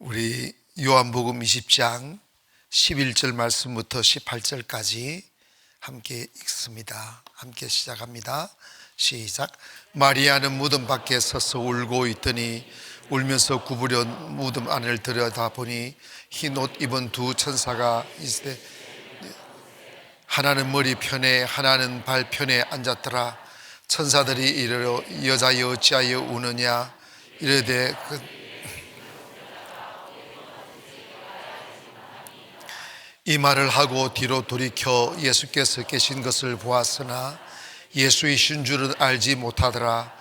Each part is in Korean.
우리 요한복음 20장 11절 말씀부터 18절까지 함께 읽습니다. 함께 시작합니다. 시작. 마리아는 무덤 밖에 서서 울고 있더니 울면서 구부려 무덤 안을 들여다보니 흰 옷 입은 두 천사가 있으되 하나는 머리 편에 하나는 발 편에 앉았더라. 천사들이 이르러 여자여 어찌하여 우느냐 이르되 이 말을 하고 뒤로 돌이켜 예수께서 계신 것을 보았으나 예수이신 줄은 알지 못하더라.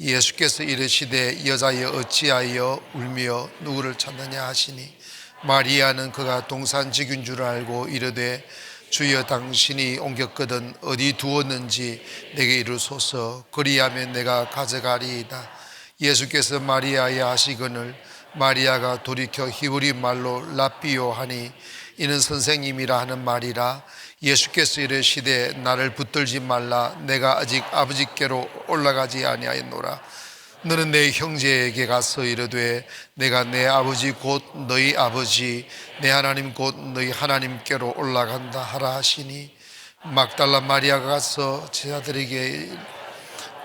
예수께서 이르시되 여자여 어찌하여 울며 누구를 찾느냐 하시니 마리아는 그가 동산직인 줄 알고 이르되 주여 당신이 옮겼거든 어디 두었는지 내게 이르소서 그리하면 내가 가져가리이다. 예수께서 마리아야 하시거늘 마리아가 돌이켜 히브리 말로 랍비요 하니 이는 선생님이라 하는 말이라. 예수께서 이르시되 나를 붙들지 말라. 내가 아직 아버지께로 올라가지 아니하였노라. 너는 내 형제에게 가서 이르되 내가 내 아버지 곧 너희 아버지 내 하나님 곧 너희 하나님께로 올라간다 하라 하시니 막달라 마리아가 가서 제자들에게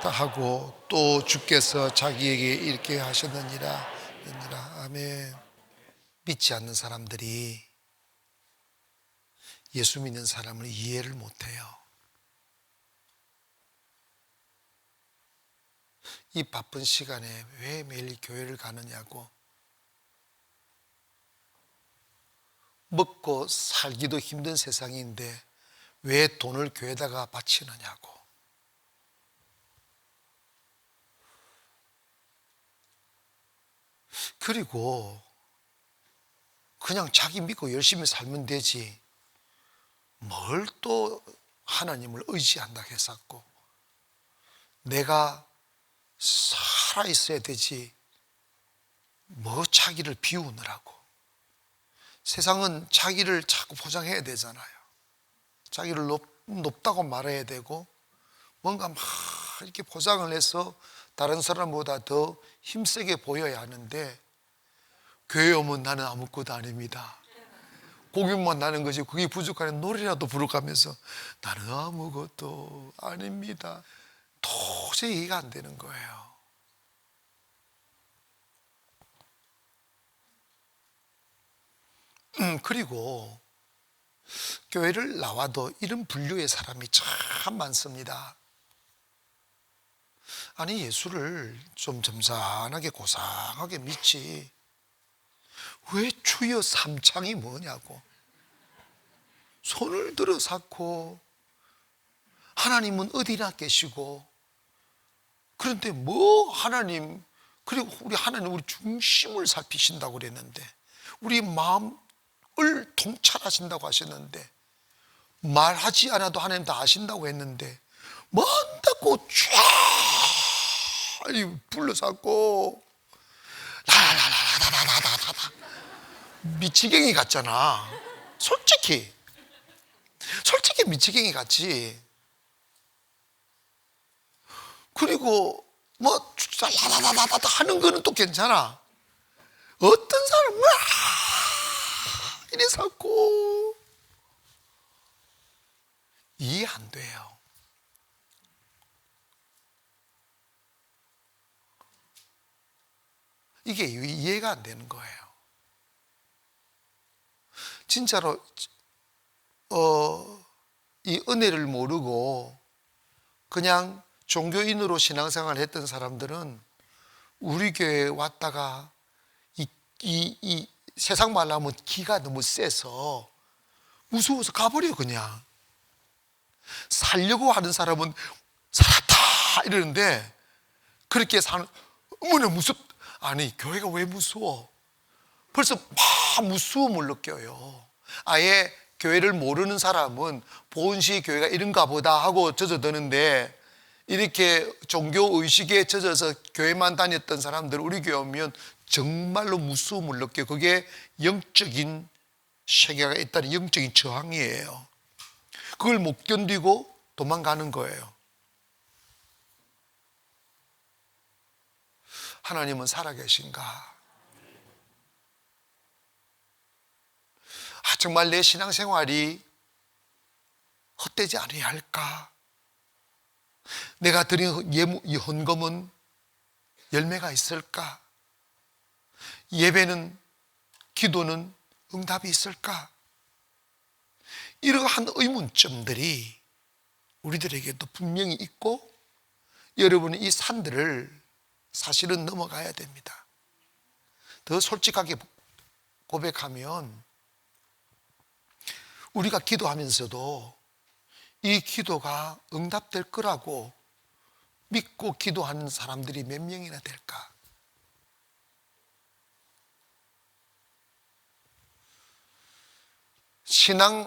하고 또 주께서 자기에게 이렇게 하셨느니라. 아멘. 믿지 않는 사람들이 예수 믿는 사람을 이해를 못해요. 이 바쁜 시간에 왜 매일 교회를 가느냐고, 먹고 살기도 힘든 세상인데 왜 돈을 교회에다가 바치느냐고. 그리고 그냥 자기 믿고 열심히 살면 되지 뭘 또 하나님을 의지한다고 했었고, 내가 살아있어야 되지 뭐 자기를 비우느라고. 세상은 자기를 자꾸 포장해야 되잖아요. 자기를 높다고 말해야 되고 뭔가 막 이렇게 포장을 해서 다른 사람보다 더 힘세게 보여야 하는데, 교회 오면 나는 아무것도 아닙니다. 고기만 나는 거지 그게 부족하면 노래라도 부르가면서 나는 아무것도 아닙니다. 도저히 이해가 안 되는 거예요. 그리고 교회를 나와도 이런 분류의 사람이 참 많습니다. 아니 예수를 좀 점잖하게 고상하게 믿지 왜 주여 삼창이 뭐냐고 손을 들어 쌓고 하나님은 어디나 계시고, 그런데 뭐 하나님, 그리고 우리 하나님 우리 중심을 살피신다고 그랬는데, 우리 마음을 통찰하신다고 하셨는데, 말하지 않아도 하나님 다 아신다고 했는데 뭔다고 쫙 불러잡고 라라라라라라라라 미치갱이 같잖아. 솔직히 미치갱이 같지. 그리고 뭐 라라라라라 하는 거는 또 괜찮아. 어떤 사람은 이래 자꾸 이해 안 돼요. 이게 이해가 안 되는 거예요. 진짜로 이 은혜를 모르고 그냥 종교인으로 신앙생활을 했던 사람들은 우리 교회에 왔다가 이 세상 말로 하면 기가 너무 세서 무서워서 가버려. 그냥 살려고 하는 사람은 살았다 이러는데, 그렇게 사는 어머나 아니 교회가 왜 무서워? 벌써 막 무서움을 느껴요. 아예 교회를 모르는 사람은 보은시 교회가 이런가 보다 하고 젖어드는데, 이렇게 종교의식에 젖어서 교회만 다녔던 사람들 우리 교회 오면 정말로 무서움을 느껴요. 그게 영적인 세계가 있다는 영적인 저항이에요. 그걸 못 견디고 도망가는 거예요. 하나님은 살아계신가? 정말 내 신앙생활이 헛되지 않아야 할까? 내가 드린 이 헌금은 열매가 있을까? 예배는, 기도는 응답이 있을까? 이러한 의문점들이 우리들에게도 분명히 있고, 여러분은 이 산들을 사실은 넘어가야 됩니다. 더 솔직하게 고백하면 우리가 기도하면서도 이 기도가 응답될 거라고 믿고 기도하는 사람들이 몇 명이나 될까? 신앙인들의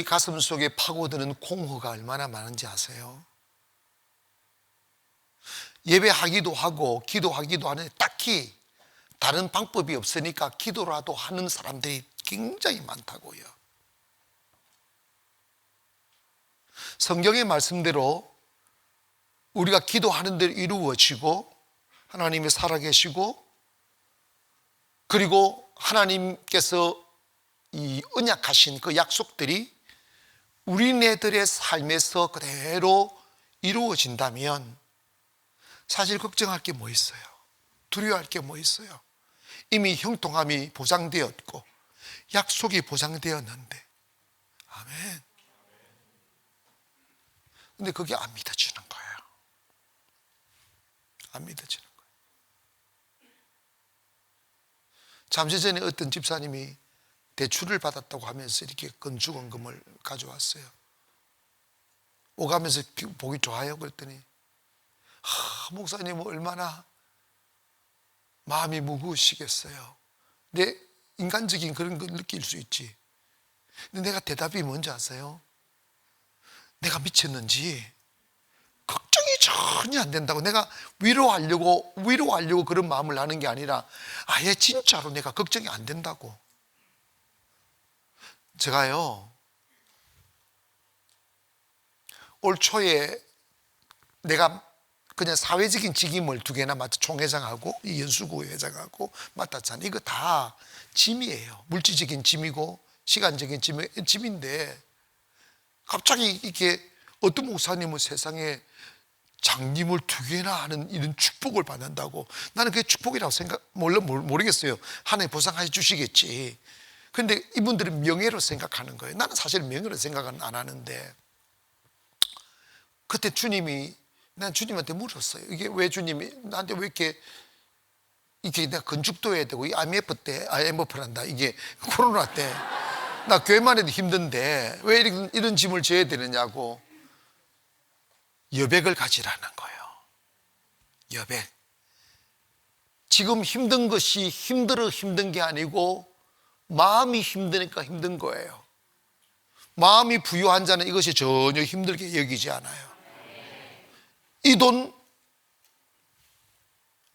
가슴 속에 파고드는 공허가 얼마나 많은지 아세요? 예배하기도 하고 기도하기도 하는데 딱히 다른 방법이 없으니까 기도라도 하는 사람들이 굉장히 많다고요. 성경의 말씀대로 우리가 기도하는 대로 이루어지고 하나님이 살아계시고, 그리고 하나님께서 이 언약하신 그 약속들이 우리네들의 삶에서 그대로 이루어진다면 사실 걱정할 게 뭐 있어요? 두려워할 게 뭐 있어요? 이미 형통함이 보장되었고 약속이 보장되었는데. 아멘. 근데 그게 안 믿어지는 거예요. 안 믿어지는 거예요. 잠시 전에 어떤 집사님이 대출을 받았다고 하면서 이렇게 건축원금을 가져왔어요. 오가면서 보기 좋아요? 그랬더니 목사님은 얼마나 마음이 무거우시겠어요. 내 인간적인 그런 걸 느낄 수 있지. 근데 내가 대답이 뭔지 아세요? 내가 미쳤는지 걱정이 전혀 안 된다고. 내가 위로하려고 그런 마음을 하는 게 아니라 아예 진짜로 내가 걱정이 안 된다고. 제가요, 올 초에 내가 그냥 사회적인 직임을 2개나 맡아, 총회장하고 이 연수구 회장하고 맡았잖아요. 이거 다 짐이에요. 물질적인 짐이고 시간적인 짐인데, 갑자기 이렇게 어떤 목사님은 세상에 장님을 2개나 하는 이런 축복을 받는다고. 나는 그게 축복이라고 모르겠어요. 하나님 보상해 주시겠지. 근데 이분들은 명예로 생각하는 거예요. 나는 사실 명예로 생각은 안 하는데, 그때 난 주님한테 물었어요. 이게 왜 주님이 나한테 왜 이렇게 내가 건축도 해야 되고, IMF란다. 이게 코로나 때 나 교회만 해도 힘든데 왜 이런 짐을 져야 되느냐고. 여백을 가지라는 거예요. 여백. 지금 힘든 것이 힘든 게 아니고 마음이 힘드니까 힘든 거예요. 마음이 부유한 자는 이것이 전혀 힘들게 여기지 않아요. 이 돈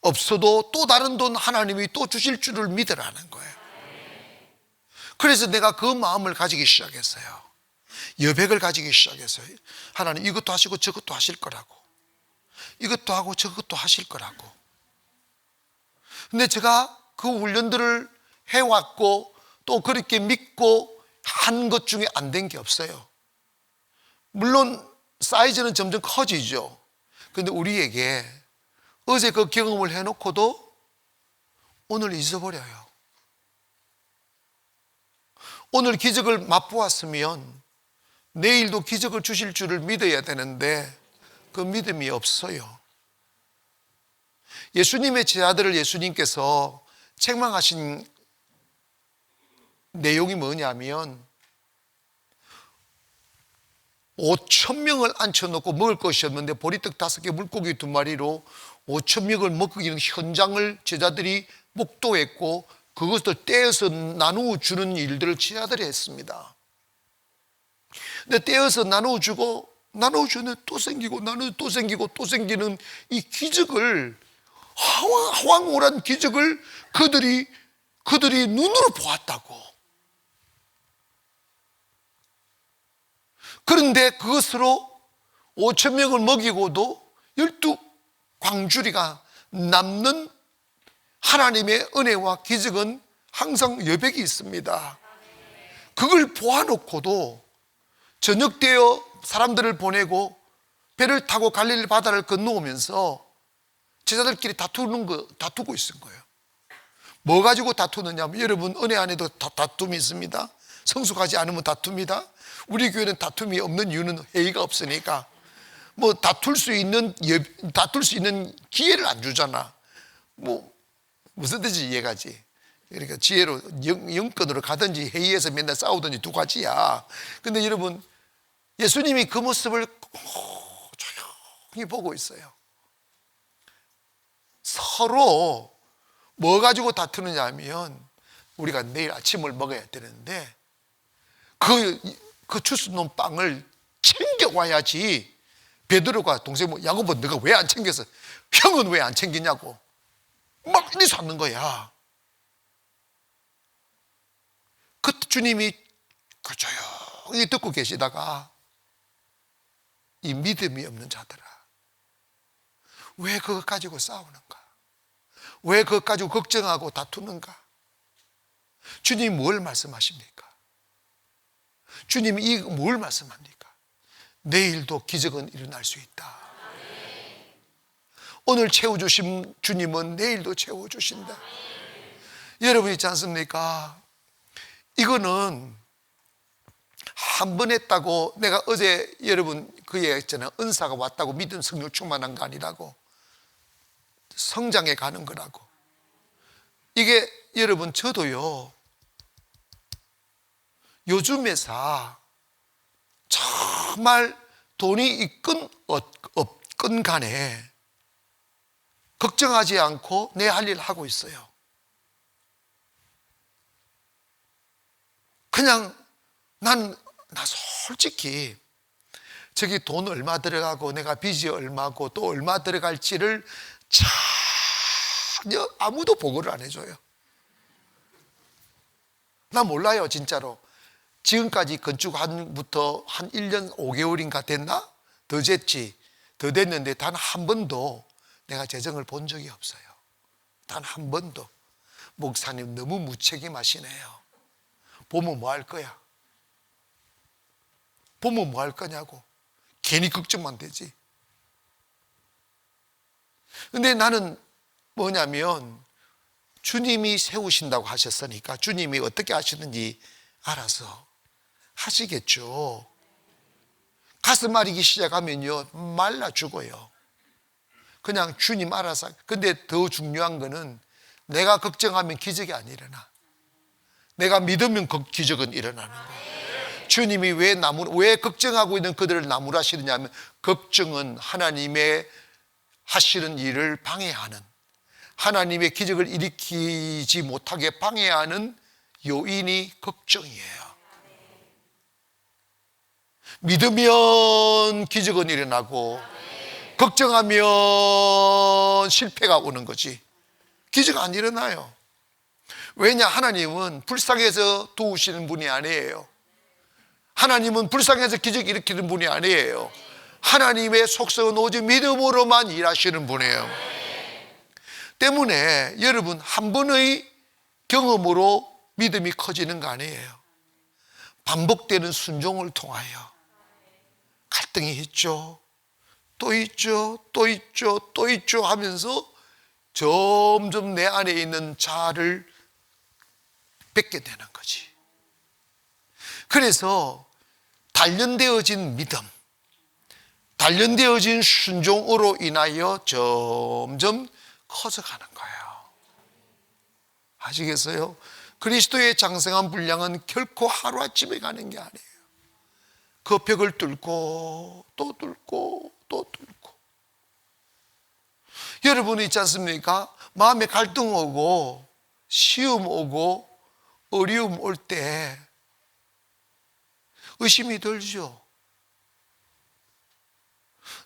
없어도 또 다른 돈 하나님이 또 주실 줄을 믿으라는 거예요. 그래서 내가 그 마음을 가지기 시작했어요. 여백을 가지기 시작했어요. 하나님 이것도 하시고 저것도 하실 거라고. 이것도 하고 저것도 하실 거라고. 근데 제가 그 훈련들을 해왔고 또 그렇게 믿고 한 것 중에 안 된 게 없어요. 물론 사이즈는 점점 커지죠. 근데 우리에게 어제 그 경험을 해놓고도 오늘 잊어버려요. 오늘 기적을 맛보았으면 내일도 기적을 주실 줄을 믿어야 되는데 그 믿음이 없어요. 예수님의 제자들을 예수님께서 책망하신 내용이 뭐냐면 5,000명을 앉혀놓고 먹을 것이 없는데 보리떡 5개 물고기 2마리로 5,000명을 먹이는 현장을 제자들이 목도했고, 그것을 떼어서 나누어 주는 일들을 제자들이 했습니다. 근데 떼어서 나누어 주는데 또 생기고 또 생기고 또 생기는 이 기적을, 황홀한 기적을 그들이 눈으로 보았다고. 그런데 그것으로 5,000명을 먹이고도 12광주리가 남는 하나님의 은혜와 기적은 항상 여백이 있습니다. 그걸 보아놓고도 저녁 되어 사람들을 보내고 배를 타고 갈릴리 바다를 건너오면서 제자들끼리 다투고 있은 거예요. 뭐 가지고 다투느냐면, 여러분 은혜 안에도 다툼이 있습니다. 성숙하지 않으면 다툽니다. 우리 교회는 다툼이 없는 이유는 회의가 없으니까. 뭐 다툴 수 있는 기회를 안 주잖아. 뭐 무슨 뜻인지 이해가지. 그러니까 지혜로 영권으로 가든지 회의에서 맨날 싸우든지 두 가지야. 근데 여러분, 예수님이 그 모습을 조용히 보고 있어요. 서로 뭐 가지고 다투느냐 하면, 우리가 내일 아침을 먹어야 되는데 그 주스 놓은 빵을 챙겨와야지. 베드로가 동생 야고보, 너가 왜 안 챙겼어? 형은 왜 안 챙기냐고 막 이리 쏟는 거야. 그때 주님이 조용히 듣고 계시다가, 이 믿음이 없는 자들아, 왜 그것 가지고 싸우는가? 왜 그것 가지고 걱정하고 다투는가? 주님이 뭘 말씀하십니까? 주님이 뭘 말씀합니까? 내일도 기적은 일어날 수 있다. 오늘 채워주신 주님은 내일도 채워주신다. 여러분 있지 않습니까? 이거는 한 번 했다고, 내가 어제 여러분 그 얘기했잖아요. 은사가 왔다고 믿음 성령 충만한 거 아니라고, 성장해 가는 거라고. 이게 여러분, 저도요, 요즘 회사 정말 돈이 있건 없건 간에 걱정하지 않고 내 할 일 하고 있어요. 그냥 나 솔직히 저기 돈 얼마 들어가고 내가 빚이 얼마고 또 얼마 들어갈지를 전혀 아무도 보고를 안 해줘요. 나 몰라요, 진짜로. 지금까지 건축한부터 한 1년 5개월인가 됐나? 더 됐는데 단 한 번도 내가 재정을 본 적이 없어요. 단 한 번도. 목사님 너무 무책임하시네요. 보면 뭐 할 거야? 보면 뭐 할 거냐고. 괜히 걱정만 되지. 근데 나는 뭐냐면, 주님이 세우신다고 하셨으니까 주님이 어떻게 하시는지 알아서 하시겠죠. 가슴 마르기 시작하면요, 말라 죽어요. 그냥 주님 알아서. 근데 더 중요한 거는, 내가 걱정하면 기적이 안 일어나. 내가 믿으면 기적은 일어나는 거예요. 주님이 왜 걱정하고 있는 그들을 나무라시느냐면, 걱정은 하나님의 하시는 일을 방해하는, 하나님의 기적을 일으키지 못하게 방해하는 요인이 걱정이에요. 믿으면 기적은 일어나고, 걱정하면 실패가 오는 거지. 기적 안 일어나요. 왜냐? 하나님은 불쌍해서 도우시는 분이 아니에요. 하나님은 불쌍해서 기적 일으키는 분이 아니에요. 하나님의 속성은 오직 믿음으로만 일하시는 분이에요. 때문에 여러분, 한 번의 경험으로 믿음이 커지는 거 아니에요. 반복되는 순종을 통하여. 갈등이 있죠, 또 있죠, 또 있죠, 또 있죠 하면서 점점 내 안에 있는 자아를 뺏게 되는 거지. 그래서 단련되어진 믿음, 단련되어진 순종으로 인하여 점점 커져가는 거예요. 아시겠어요? 그리스도의 장성한 분량은 결코 하루아침에 가는 게 아니에요. 그 벽을 뚫고 또 뚫고 또 뚫고. 여러분 있지 않습니까? 마음에 갈등 오고 시험 오고 어려움 올 때 의심이 들죠.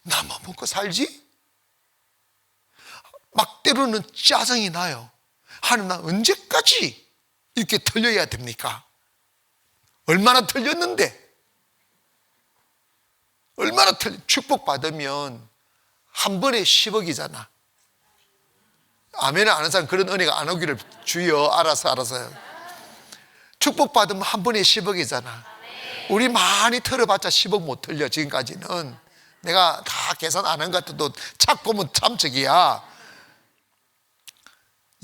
나만 먹고 살지? 막 때로는 짜증이 나요. 하나님, 나 언제까지 이렇게 틀려야 됩니까? 얼마나 틀렸는데? 얼마나 축복받으면 한 번에 10억이잖아. 아멘을 안 하는 사람 그런 은혜가 안 오기를 주여. 알아서요. 축복받으면 한 번에 10억이잖아. 우리 많이 털어봤자 10억 못 털려. 지금까지는 내가 다 계산 안 한 것 같아도 착 보면 참적이야.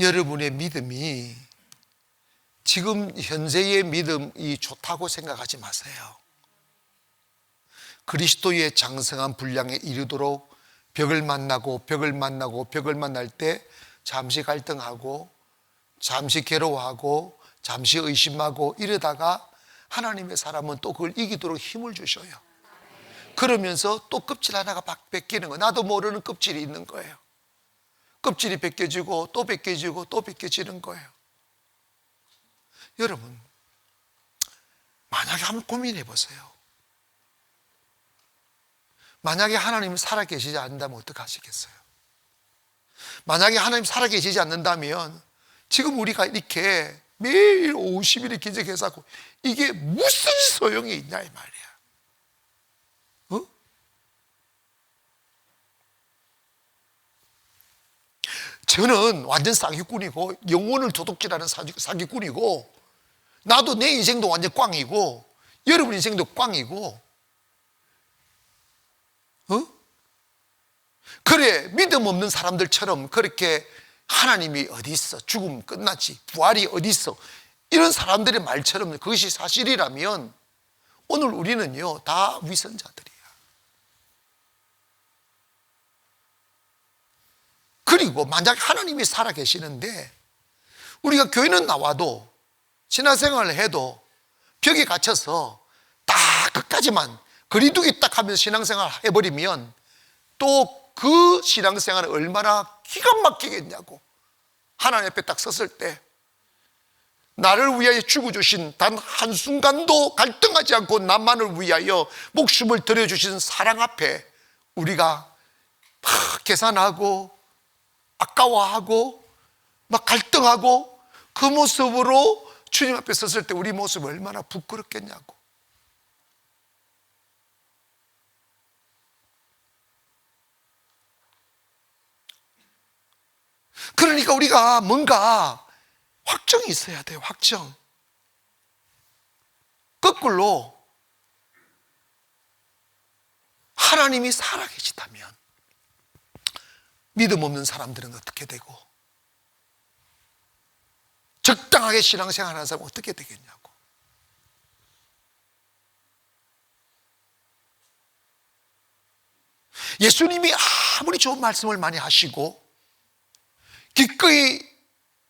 여러분의 믿음이 지금 현재의 믿음이 좋다고 생각하지 마세요. 그리스도의 장성한 분량에 이르도록 벽을 만나고 벽을 만날 때 잠시 갈등하고 잠시 괴로워하고 잠시 의심하고 이러다가 하나님의 사람은 또 그걸 이기도록 힘을 주셔요. 그러면서 또 껍질 하나가 벗기는 거예요. 나도 모르는 껍질이 있는 거예요. 껍질이 벗겨지고 또 벗겨지고 또 벗겨지는 거예요. 여러분, 만약에 한번 고민해 보세요. 만약에 하나님이 살아계시지 않는다면 어떡하시겠어요? 만약에 하나님 살아계시지 않는다면 지금 우리가 이렇게 매일 50일을 기적해서 하고 이게 무슨 소용이 있냐 이 말이야. 어? 저는 완전 사기꾼이고 영혼을 도둑질하는 사기꾼이고 나도 내 인생도 완전 꽝이고 여러분 인생도 꽝이고 그래 믿음 없는 사람들처럼 그렇게 하나님이 어디 있어? 죽으면 끝나지. 부활이 어디 있어? 이런 사람들의 말처럼 그것이 사실이라면 오늘 우리는요 다 위선자들이야. 그리고 만약 하나님이 살아계시는데 우리가 교회는 나와도 신앙생활을 해도 벽에 갇혀서 딱 끝까지만 거리두기 딱 하면서 신앙생활을 해버리면 또 그 신앙생활을 얼마나 기가 막히겠냐고. 하나님 앞에 딱 섰을 때 나를 위하여 죽어주신 단 한순간도 갈등하지 않고 나만을 위하여 목숨을 들여주신 사랑 앞에 우리가 막 계산하고 아까워하고 막 갈등하고 그 모습으로 주님 앞에 섰을 때 우리 모습이 얼마나 부끄럽겠냐고. 그러니까 우리가 뭔가 확정이 있어야 돼요. 확정. 거꾸로 하나님이 살아계시다면 믿음 없는 사람들은 어떻게 되고 적당하게 신앙생활하는 사람은 어떻게 되겠냐고. 예수님이 아무리 좋은 말씀을 많이 하시고 기꺼이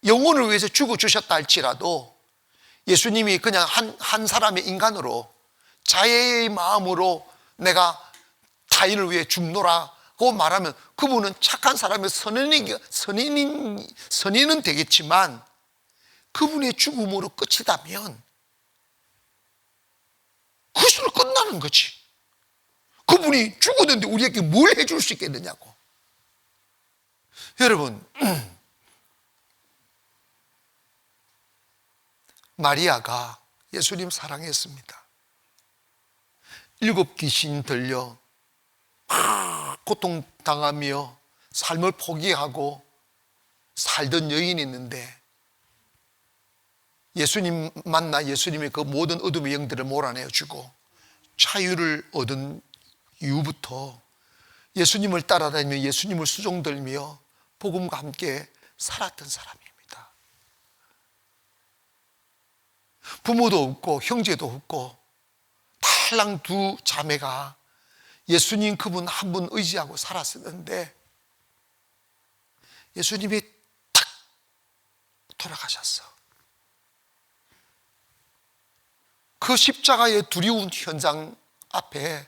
영혼을 위해서 죽어주셨다 할지라도 예수님이 그냥 한 사람의 인간으로 자애의 마음으로 내가 타인을 위해 죽노라고 말하면 그분은 착한 사람의 선인은 되겠지만 그분의 죽음으로 끝이다면 그것으로 끝나는 거지. 그분이 죽었는데 우리에게 뭘 해줄 수 있겠느냐고. 여러분, 마리아가 예수님 사랑했습니다. 7 귀신 들려 고통당하며 삶을 포기하고 살던 여인이 있는데 예수님 만나 예수님의 그 모든 어둠의 영들을 몰아내주고 자유를 얻은 이후부터 예수님을 따라다니며 예수님을 수종들며 복음과 함께 살았던 사람입니다. 부모도 없고 형제도 없고 탈랑 두 자매가 예수님 그분 한 분 의지하고 살았었는데 예수님이 탁 돌아가셨어. 그 십자가의 두려운 현장 앞에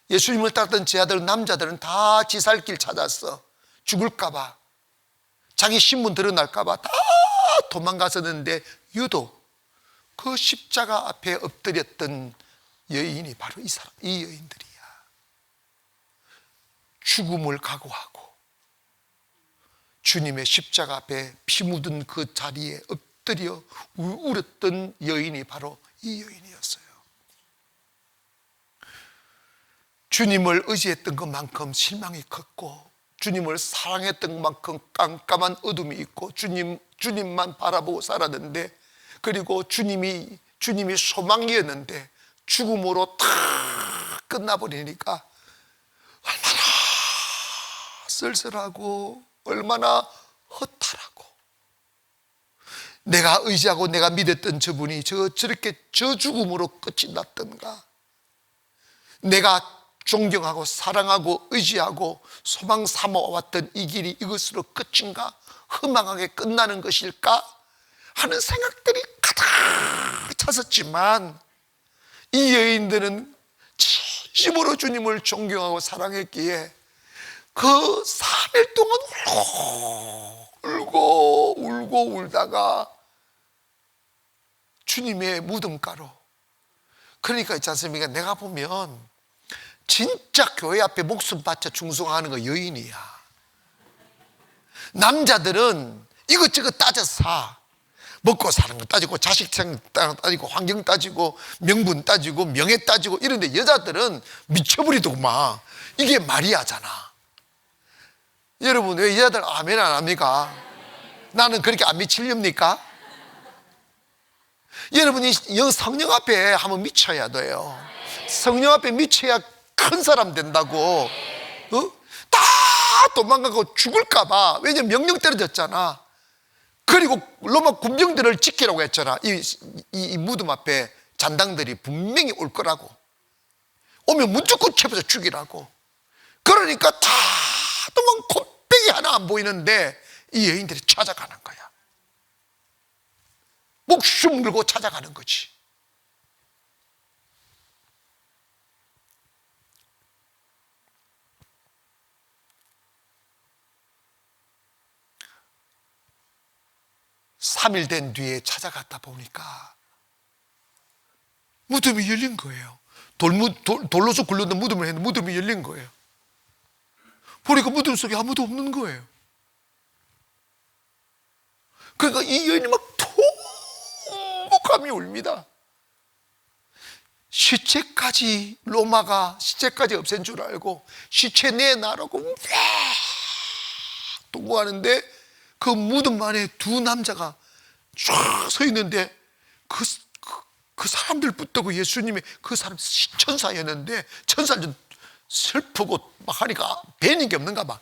예수님을 따랐던 제 아들 남자들은 다 지살길 찾았어. 죽을까봐 자기 신분 드러날까봐 다 도망갔었는데 유독 그 십자가 앞에 엎드렸던 여인이 바로 이 여인들이야. 죽음을 각오하고 주님의 십자가 앞에 피 묻은 그 자리에 엎드려 울었던 여인이 바로 이 여인이었어요. 주님을 의지했던 것만큼 실망이 컸고 주님을 사랑했던 것만큼 깜깜한 어둠이 있고 주님만 바라보고 살았는데 그리고 주님이 소망이었는데 죽음으로 다 끝나버리니까 얼마나 쓸쓸하고 얼마나 허탈하고, 내가 의지하고 내가 믿었던 저분이 저렇게 저 죽음으로 끝이 났던가, 내가 존경하고 사랑하고 의지하고 소망 삼아왔던 이 길이 이것으로 끝인가, 허망하게 끝나는 것일까 하는 생각들이 가득 찼었지만, 이 여인들은 진심으로 주님을 존경하고 사랑했기에 그 3일 동안 울고 울다가 주님의 무덤가로, 그러니까 있지 않습니까? 내가 보면 진짜 교회 앞에 목숨 바쳐 충성하는 거 여인이야. 남자들은 이것저것 따져 사. 먹고 사는 거 따지고, 자식 생 따지고, 환경 따지고, 명분 따지고, 명예 따지고 이런데, 여자들은 미쳐버리더구만. 이게 마리아잖아. 여러분, 왜 여자들 아멘 안 합니까? 나는 그렇게 안 미치렵니까? 여러분이 성령 앞에 한번 미쳐야 돼요. 성령 앞에 미쳐야 큰 사람 된다고. 다 도망가고 죽을까봐. 왜냐면 명령 떨어졌잖아. 그리고 로마 군병들을 지키라고 했잖아. 이 무덤 앞에 잔당들이 분명히 올 거라고. 오면 무조건 쳐서 죽이라고. 그러니까 다 도망, 콧배기 하나 안 보이는데 이 여인들이 찾아가는 거야. 목숨 걸고 찾아가는 거지. 삼 일 된 뒤에 찾아갔다 보니까 무덤이 열린 거예요. 돌로서 굴렀던 무덤을 했는데 무덤이 열린 거예요. 보니까 무덤 속에 아무도 없는 거예요. 그러니까 이 여인이 막 통곡하며 울립니다. 로마가 시체까지 없앤 줄 알고 시체 내놔라고 통곡하는데, 그 무덤 안에 두 남자가 쫙 서 있는데, 그 사람들부터 그 예수님의 그 사람 천사였는데, 천사는 슬프고 막 하니까 배는 게 없는가 봐.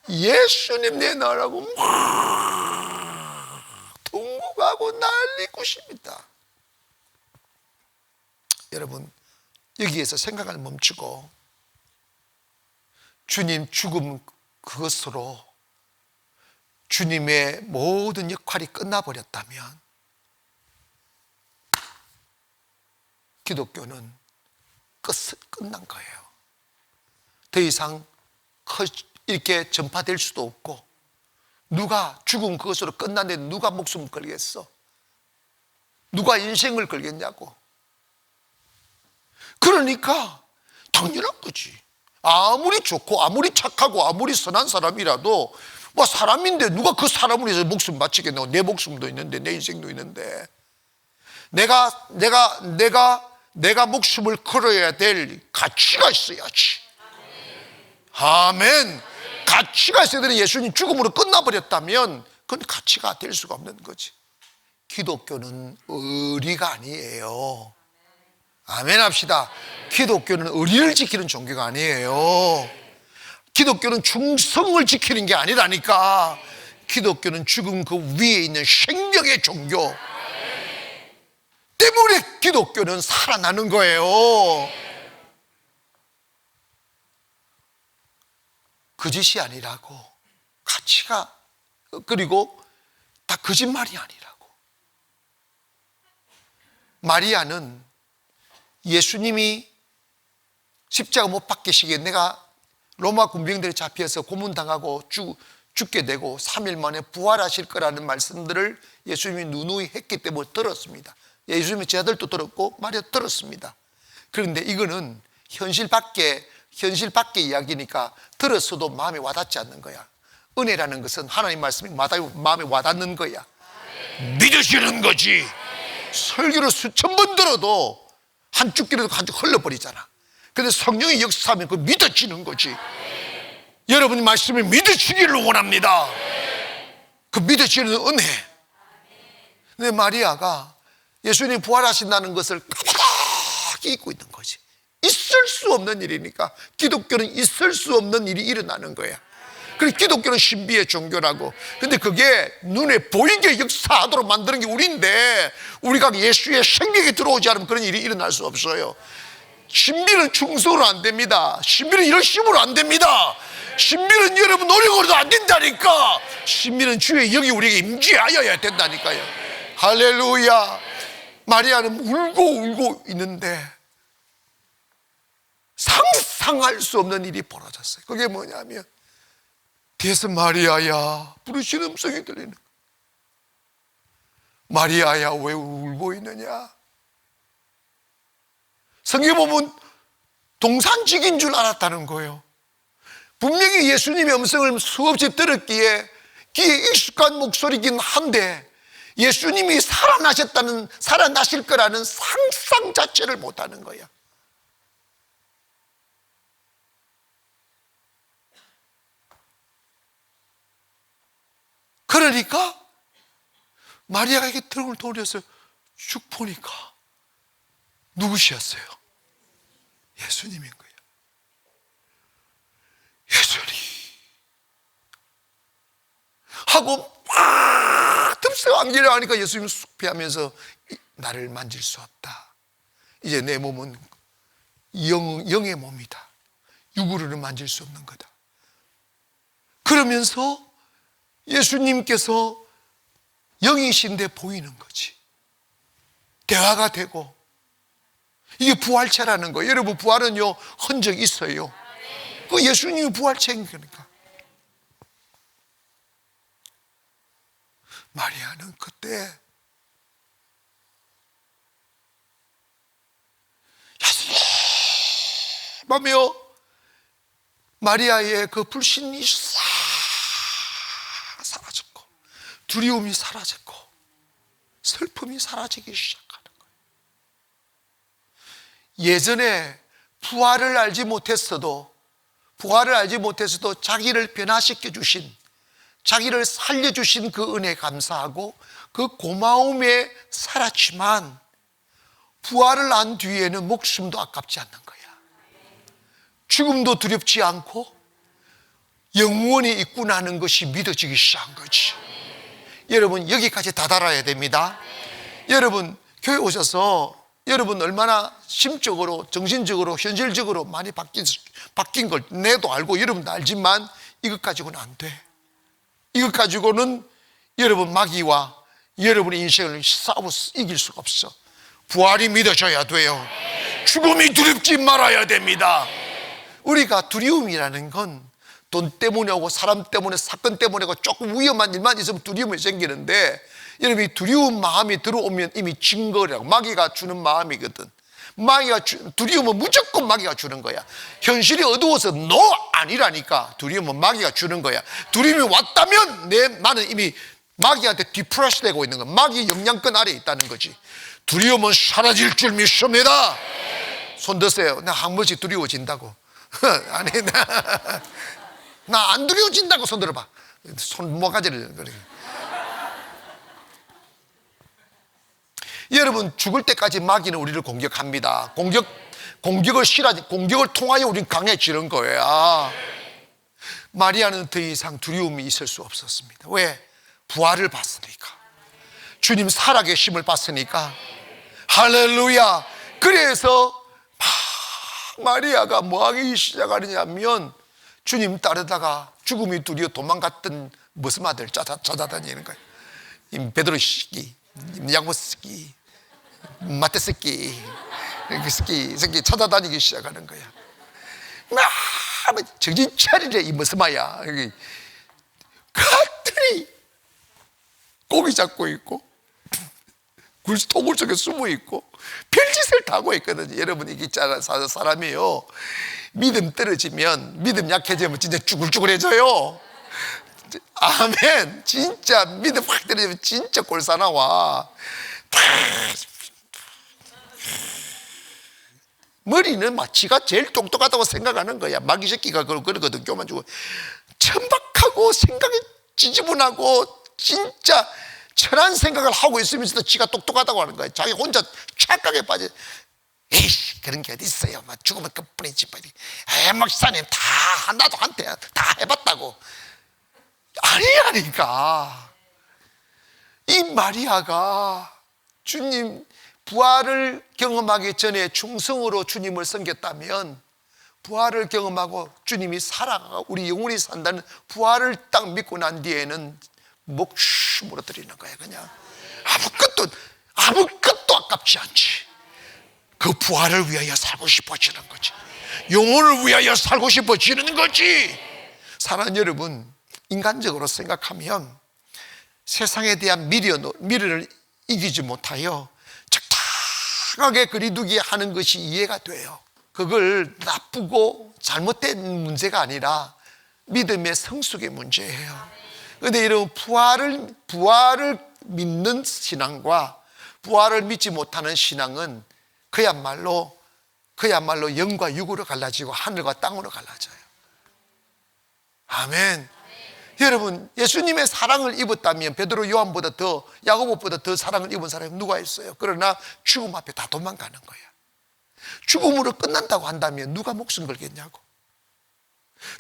예수님 내놔라고 막 통곡하고 난리고 싶다. 여러분, 여기에서 생각을 멈추고 주님 죽음 그것으로 주님의 모든 역할이 끝나버렸다면 기독교는 끝난 거예요. 더 이상 이렇게 전파될 수도 없고, 누가 죽음 그것으로 끝났는데 누가 목숨을 걸겠어? 누가 인생을 걸겠냐고. 그러니까 당연한 거지. 아무리 좋고 아무리 착하고 아무리 선한 사람이라도 뭐 사람인데 누가 그 사람을 위해서 목숨 바치겠냐고. 내 목숨도 있는데, 내 인생도 있는데, 내가 목숨을 걸어야 될 가치가 있어야지. 아멘. 가치가 있어야 되는 예수님 죽음으로 끝나버렸다면 그건 가치가 될 수가 없는 거지. 기독교는 의리가 아니에요. 아멘 합시다. 기독교는 의리를 지키는 종교가 아니에요. 기독교는 충성을 지키는 게 아니라니까. 기독교는 죽음 그 위에 있는 생명의 종교 때문에 기독교는 살아나는 거예요. 거짓이 아니라고. 가치가, 그리고 다 거짓말이 아니라고. 마리아는 예수님이 십자가 못 박히시기에 내가 로마 군병들에 잡혀서 고문당하고 죽게 되고 3일 만에 부활하실 거라는 말씀들을 예수님이 누누이 했기 때문에 들었습니다. 예수님의 제자들도 들었고 마리아도 들었습니다. 그런데 이거는 현실 밖의 이야기니까 들었어도 마음에 와닿지 않는 거야. 은혜라는 것은 하나님 말씀이 마음에 와닿는 거야. 믿으시는 거지. 설교를 수천 번 들어도 한 죽기라도 한 줄 흘러버리잖아. 근데 성령의 역사하면 그 믿어지는 거지. 여러분이 말씀을 믿으시기를 원합니다. 그 믿어지는 은혜. 근데 마리아가 예수님이 부활하신다는 것을 까맣게 잊고 있는 거지. 있을 수 없는 일이니까. 기독교는 있을 수 없는 일이 일어나는 거야. 그래서 기독교는 신비의 종교라고. 근데 그게 눈에 보이게 역사하도록 만드는 게 우리인데, 우리가 예수의 생명이 들어오지 않으면 그런 일이 일어날 수 없어요. 신비는 충성으로 안 됩니다. 신비는 열심으로 안 됩니다. 신비는 여러분 노력으로도 안 된다니까. 신비는 주의 영이 우리에게 임재하여야 된다니까요. 할렐루야. 마리아는 울고 있는데 상상할 수 없는 일이 벌어졌어요. 그게 뭐냐면, 뒤에서 마리아야 부르시는 음성이 들리는 거예요. 마리아야 왜 울고 있느냐? 성경 보면 동산직인 줄 알았다는 거예요. 분명히 예수님의 음성을 수없이 들었기에 귀에 익숙한 목소리긴 한데, 예수님이 살아나실 거라는 상상 자체를 못하는 거야. 그러니까 마리아가 이렇게 등을 돌려서 쭉 보니까 누구시었어요? 예수님인 거예요. 예수님 하고 막 듭서 안기려 하니까 예수님이 쑥 피하면서 나를 만질 수 없다. 이제 내 몸은 영의 몸이다. 육으로는 만질 수 없는 거다. 그러면서 예수님께서 영이신데 보이는 거지. 대화가 되고. 이게 부활체라는 거예요. 여러분, 부활은요 흔적이 있어요. 그 예수님이 부활체인 거니까. 마리아는 그때 하며 마리아의 그 불신이 싹 사라졌고, 두려움이 사라졌고, 슬픔이 사라지기 시작하는 거예요. 예전에 부활을 알지 못했어도 자기를 변화시켜 주신, 자기를 살려주신 그 은혜에 감사하고 그 고마움에 살았지만, 부활을 안 뒤에는 목숨도 아깝지 않는 거야. 죽음도 두렵지 않고 영원히 있구나 하는 것이 믿어지기 시작한 거지. 여러분, 여기까지 다다라야 됩니다. 여러분, 교회 오셔서 여러분 얼마나 심적으로, 정신적으로, 현실적으로 많이 바뀐 걸 내도 알고 여러분도 알지만, 이것 가지고는 안 돼. 이것 가지고는 여러분 마귀와 여러분의 인생을 싸워 이길 수가 없어. 부활이 믿어져야 돼요. 죽음이 두렵지 말아야 됩니다. 우리가 두려움이라는 건 돈 때문에 오고 사람 때문에 사건 때문에 오고 조금 위험한 일만 있으면 두려움이 생기는데, 여러분이 두려운 마음이 들어오면 이미 진 거라고. 마귀가 주는 마음이거든. 두려움은 무조건 마귀가 주는 거야. 현실이 어두워서 너 아니라니까. 두려움은 마귀가 주는 거야. 두려움이 왔다면 나는 이미 마귀한테 디프레스 되고 있는 거야. 마귀 영향권 아래에 있다는 거지. 두려움은 사라질 줄 믿습니다. 손 드세요. 나 한 번씩 두려워진다고. 아니, 나 안 두려워진다고 손 들어봐. 손 모가지를. 여러분, 죽을 때까지 마귀는 우리를 공격합니다. 공격을 통하여 우리는 강해지는 거야. 마리아는 더 이상 두려움이 있을 수 없었습니다. 왜? 부활을 봤으니까. 주님 살아계심을 봤으니까. 할렐루야. 그래서 마리아가 뭐 하기 시작하느냐면, 주님 따르다가 죽음이 두려워 도망갔던 무슨 아들 찾아다니는 거예요. 베드로 새끼, 야고보 새끼, 마태 새끼 찾아다니기 시작하는 거야. 막 정신 차리래 이 머스마야. 갔더니 고기 잡고 있고 굴토굴 속에 숨어 있고 별짓을 다 하고 있거든요. 여러분, 이게 있잖아, 사람이요, 믿음 떨어지면, 믿음 약해지면 진짜 쭈글쭈글해져요. 아멘. 진짜 믿음 확 떨어지면 진짜 꼴사나와. 머리는 막 지가 제일 똑똑하다고 생각하는 거야. 마귀 새끼가 그러거든. 교만 주고 천박하고 생각이 지지분하고 진짜 천한 생각을 하고 있으면서도 지가 똑똑하다고 하는 거예요. 자기 혼자 착각에 빠져. 에이씨, 그런 게 어디 있어요. 막 죽으면 그뿐이지. 목사님 나도 한테 다 해봤다고. 아니라니까. 이 마리아가 주님 부활을 경험하기 전에 충성으로 주님을 섬겼다면, 부활을 경험하고 주님이 살아가고 우리 영혼이 산다는 부활을 딱 믿고 난 뒤에는 목숨으로 드리는 거예요. 그냥 아무것도 아깝지 않지. 그 부활을 위하여 살고 싶어지는 거지. 영혼을 위하여 살고 싶어지는 거지. 사랑하는 여러분, 인간적으로 생각하면 세상에 대한 미련을 이기지 못하여 적당하게 거리두기 하는 것이 이해가 돼요. 그걸 나쁘고 잘못된 문제가 아니라 믿음의 성숙의 문제예요. 그런데 이런 부활을 믿는 신앙과 부활을 믿지 못하는 신앙은 그야말로 영과 육으로 갈라지고 하늘과 땅으로 갈라져요. 아멘. 여러분, 예수님의 사랑을 입었다면 베드로, 요한보다 더, 야고보보다 더 사랑을 입은 사람이 누가 있어요? 그러나 죽음 앞에 다 도망가는 거야. 죽음으로 끝난다고 한다면 누가 목숨 걸겠냐고.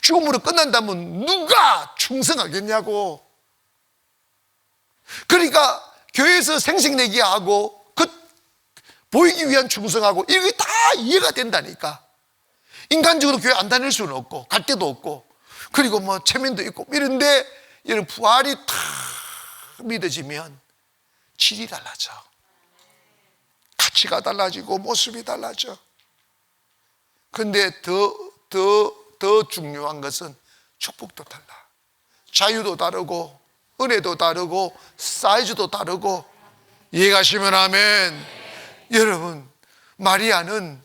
죽음으로 끝난다면 누가 충성하겠냐고. 그러니까 교회에서 생색내기 하고 보이기 위한 충성하고 이게 다 이해가 된다니까. 인간적으로 교회 안 다닐 수는 없고 갈 데도 없고 그리고 뭐 체면도 있고 이런데 이런 부활이 다 믿어지면 질이 달라져. 가치가 달라지고 모습이 달라져. 근데 더 중요한 것은 축복도 달라. 자유도 다르고 은혜도 다르고 사이즈도 다르고. 이해가시면 아멘. 여러분, 마리아는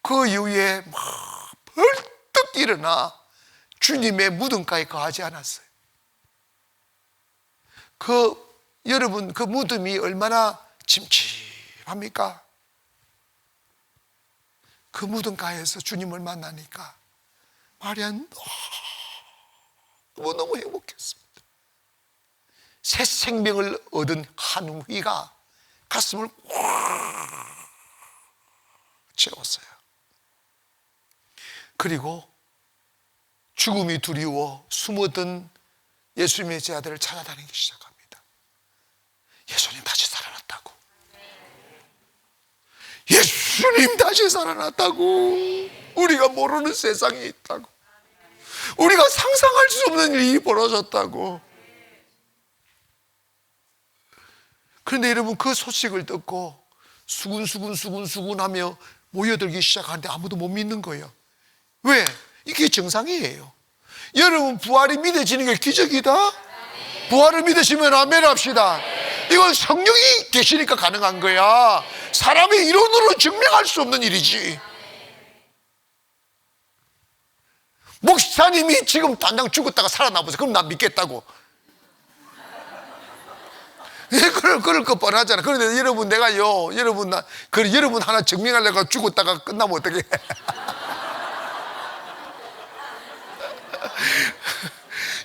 그 이후에 막 벌떡 일어나 주님의 무덤가에 거하지 않았어요. 여러분, 그 무덤이 얼마나 침침합니까? 그 무덤가에서 주님을 만나니까 마리아는 너무 행복했습니다. 새 생명을 얻은 한우이가 가슴을 꽉 채웠어요. 그리고 죽음이 두려워 숨어든 예수님의 제자들을 찾아다니기 시작합니다. 예수님 다시 살아났다고. 예수님 다시 살아났다고. 우리가 모르는 세상에 있다고. 우리가 상상할 수 없는 일이 벌어졌다고. 그런데 여러분, 그 소식을 듣고 수군수군 하며 모여들기 시작하는데 아무도 못 믿는 거예요. 왜? 이게 정상이에요. 여러분, 부활이 믿어지는 게 기적이다. 부활을 믿으시면 아멘 합시다. 이건 성령이 계시니까 가능한 거야. 사람의 이론으로 증명할 수 없는 일이지. 목사님이 지금 당장 죽었다가 살아나보세요. 그럼 나 믿겠다고. 그럴 거 뻔하잖아. 그런데 여러분, 내가요, 여러분 하나 증명하려고 죽었다가 끝나면 어떡해.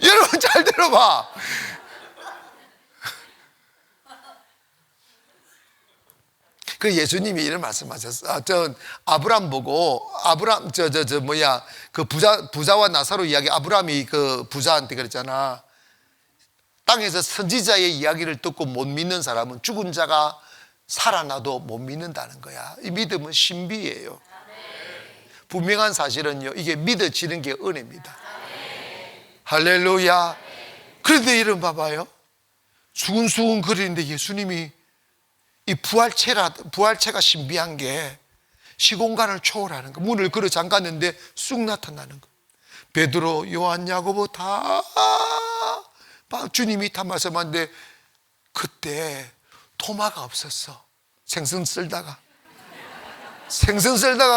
여러분, 잘 들어봐. 그 예수님이 이런 말씀하셨어. 아브람 보고, 그 부자와 나사로 이야기, 아브람이 그 부자한테 그랬잖아. 땅에서 선지자의 이야기를 듣고 못 믿는 사람은 죽은 자가 살아나도 못 믿는다는 거야. 이 믿음은 신비예요. 분명한 사실은요, 이게 믿어지는 게 은혜입니다. 할렐루야. 그런데 이런 봐봐요. 수근수근 거리는데 예수님이 이 부활체가 신비한 게 시공간을 초월하는 거. 문을 걸어 잠갔는데 쑥 나타나는 거. 베드로, 요한, 야고보 다 주님이 다 말씀하는데 그때 토마가 없었어. 생선 썰다가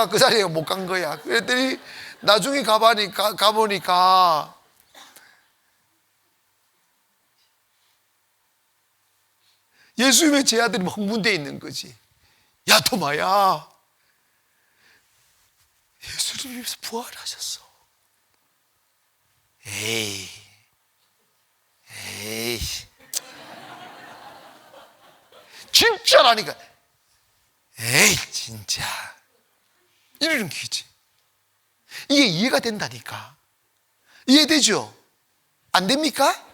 그 자리에 못 간 거야. 그랬더니 나중에 가보니까 예수님의 제자들이 흥분되어 있는 거지. 야, 토마야, 예수님이 부활하셨어. 에이, 진짜라니까. 에이 진짜 이러는 거지. 이게 이해가 된다니까. 이해되죠? 안 됩니까?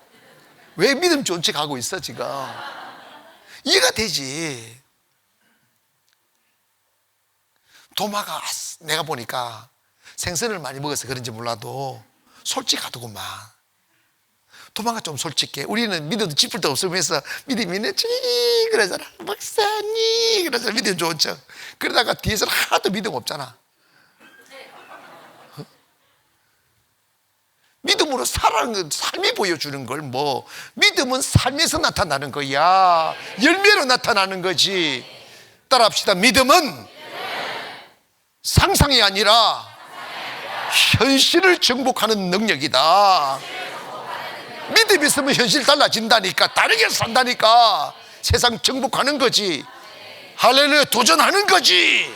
왜 믿음 좋은 척 하고 있어 지금? 이해가 되지. 도마가 내가 보니까 생선을 많이 먹어서 그런지 몰라도 솔직하더구만. 도마가 좀 솔직해. 우리는 믿어도 짚을 데 없으면서 믿음이 있지 그러잖아. 목사님 그러잖아. 믿음 좋은 척. 그러다가 뒤에서는 하나도 믿음 없잖아. 믿음으로 살아가는 건 삶이 보여주는 걸 뭐 믿음은 삶에서 나타나는 거야. 열매로 나타나는 거지. 따라합시다. 믿음은 상상이 아니라 현실을 정복하는 능력이다. 믿음이 있으면 현실 달라진다니까. 다르게 산다니까. 세상 정복하는 거지. 할렐루야. 도전하는 거지.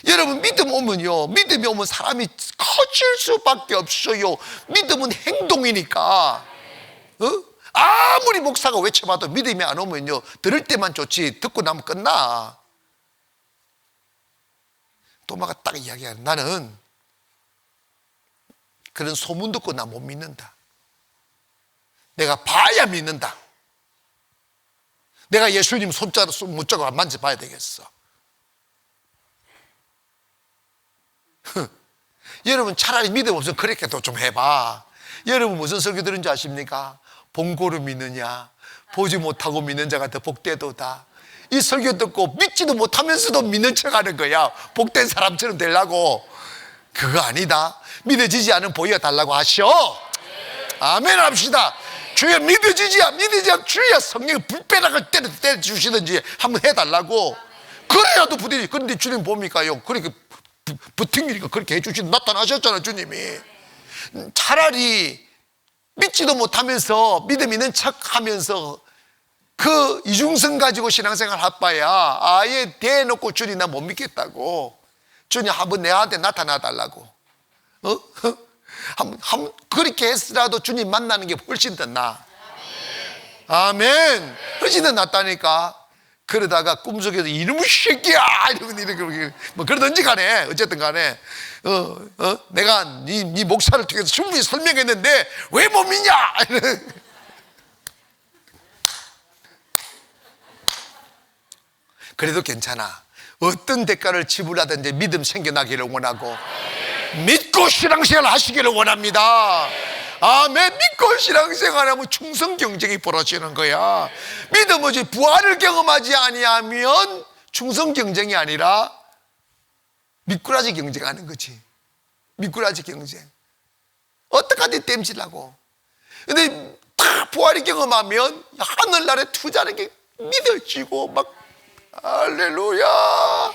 여러분 믿음 오면요, 믿음이 오면 사람이 커질 수밖에 없어요. 믿음은 행동이니까. 아무리 목사가 외쳐봐도 믿음이 안 오면요, 들을 때만 좋지 듣고 나면 끝나. 도마가 딱 이야기하는, 나는 그런 소문 듣고 나 못 믿는다. 내가 봐야 믿는다. 내가 예수님 못자고 만져봐야 되겠어. 여러분 차라리 믿음 없으면 그렇게도 좀 해봐. 여러분 무슨 설교 들은지 아십니까? 본고로 믿느냐, 보지 못하고 믿는 자가 더 복되도다. 이 설교 듣고 믿지도 못하면서도 믿는 척하는 거야. 복된 사람처럼 되려고. 그거 아니다. 믿어지지 않으면 보여달라고 하시오. 아멘 합시다. 주여 믿어지지 않으면 주여 성령의 불벼락을 때려주시든지 한번 해달라고. 그래야도 부딪히. 그런데 주님 봅니까요? 그렇게 부팅기니까 그렇게 해주신 나타나셨잖아요. 주님이. 차라리 믿지도 못하면서 믿음 있는 척하면서 그 이중성 가지고 신앙생활 할 바야 아예 대놓고 주님 나 못 믿겠다고. 주님 한번 내한테 나타나 달라고. 한번 그렇게 했으라도 주님 만나는 게 훨씬 더 나아. 아멘. 훨씬 더 낫다니까. 그러다가 꿈속에서 이놈의 새끼야 이렇게 뭐 그러든지 간에 어쨌든 간에 내가 네 목사를 통해서 충분히 설명했는데 왜 못 믿냐. 그래도 괜찮아. 어떤 대가를 지불하든지 믿음 생겨나기를 원하고 믿고 신앙생활 하시기를 원합니다. 아멘. 믿고 신앙생활하면 충성 경쟁이 벌어지는 거야. 믿음은 부활을 경험하지 아니하면 충성 경쟁이 아니라 미꾸라지 경쟁하는 거지. 미꾸라지 경쟁. 어떡하든 땜질하고. 근데 다 부활을 경험하면 하늘나라에 투자하는 게 믿어지고 막 할렐루야.